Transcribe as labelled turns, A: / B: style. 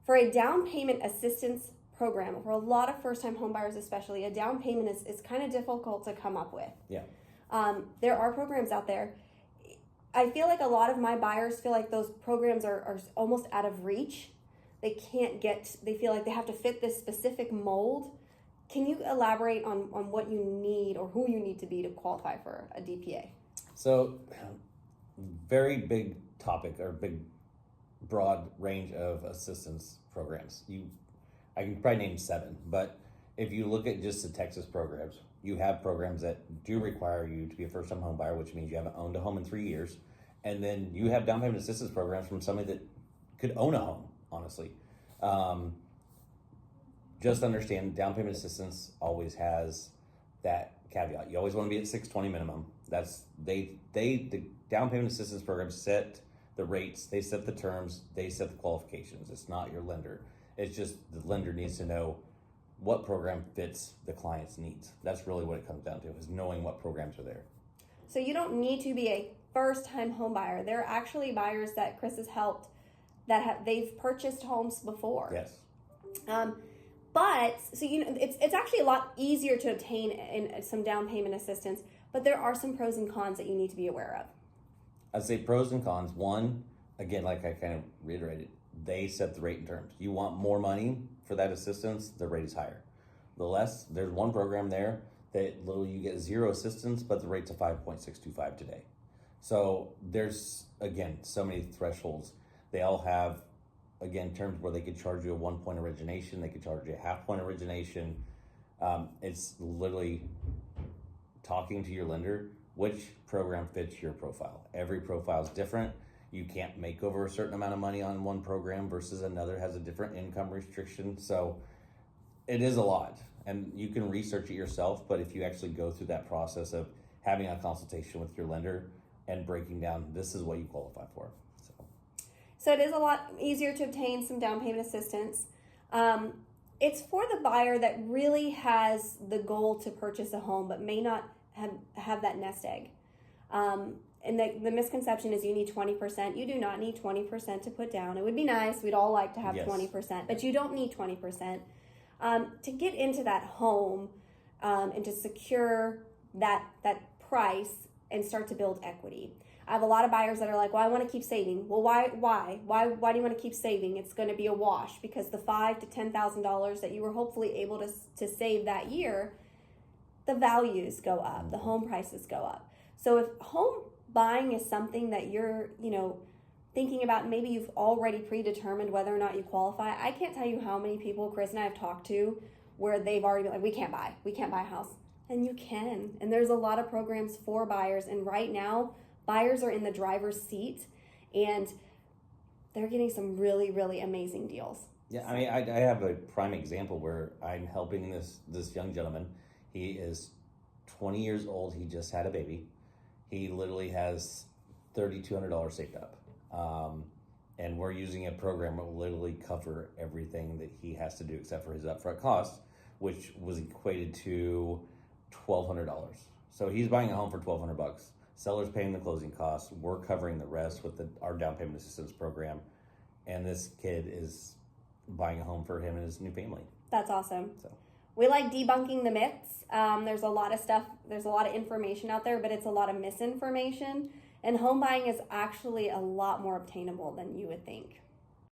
A: For a down payment assistance program, for a lot of first-time home buyers especially, a down payment is kind of difficult to come up with.
B: Yeah.
A: There are programs out there. I feel like a lot of my buyers feel like those programs are almost out of reach. They feel like they have to fit this specific mold. Can you elaborate on what you need or who you need to be to qualify for a DPA?
B: So, very big topic or big broad range of assistance programs. I can probably name 7, but if you look at just the Texas programs, you have programs that do require you to be a first-time home buyer, which means you haven't owned a home in 3 years, and then you have down payment assistance programs from somebody that could own a home, honestly. Just understand down payment assistance always has that caveat. You always want to be at 620 minimum. That's the down payment assistance programs set the rates, they set the terms, they set the qualifications. It's not your lender. It's just the lender needs to know what program fits the client's needs. That's really what it comes down to, is knowing what programs are there.
A: So you don't need to be a first-time home buyer. There are actually buyers that Chris has helped that they've purchased homes before.
B: Yes.
A: But so it's actually a lot easier to obtain in some down payment assistance. But there are some pros and cons that you need to be aware of.
B: I'd say pros and cons. One, again, like I kind of reiterated, they set the rate and terms. You want more money for that assistance, the rate is higher. There's one program there that literally you get 0 assistance, but the rate's a 5.625 today. So there's, again, so many thresholds. They all have, again, terms where they could charge you a 1 point origination, they could charge you a half point origination. It's literally talking to your lender, which program fits your profile. Every profile is different. You can't make over a certain amount of money on one program versus another has a different income restriction. So it is a lot, and you can research it yourself, but if you actually go through that process of having a consultation with your lender and breaking down, this is what you qualify for.
A: So it is a lot easier to obtain some down payment assistance. It's for the buyer that really has the goal to purchase a home but may not have that nest egg. And the misconception is you need 20%. You do not need 20% to put down. It would be nice. We'd all like to have 20%, but you don't need 20%. To get into that home and to secure that price and start to build equity. I have a lot of buyers that are like, well, I want to keep saving. Well, why do you want to keep saving? It's going to be a wash because the $5,000 to $10,000 that you were hopefully able to save that year, the values go up, the home prices go up. So if home buying is something that you're, thinking about, maybe you've already predetermined whether or not you qualify. I can't tell you how many people Chris and I have talked to where they've already been like, we can't buy a house. And you can. And there's a lot of programs for buyers. And right now, buyers are in the driver's seat and they're getting some really, really amazing deals.
B: Yeah, I mean, I have a prime example where I'm helping this young gentleman. He is 20 years old. He just had a baby. He literally has $3,200 saved up. And we're using a program that will literally cover everything that he has to do except for his upfront costs, which was equated to $1,200. So he's buying a home for $1,200. Seller's paying the closing costs. We're covering the rest with our down payment assistance program. And this kid is buying a home for him and his new family.
A: That's awesome.
B: So
A: we like debunking the myths. There's a lot of stuff, there's a lot of information out there, but it's a lot of misinformation. And home buying is actually a lot more obtainable than you would think.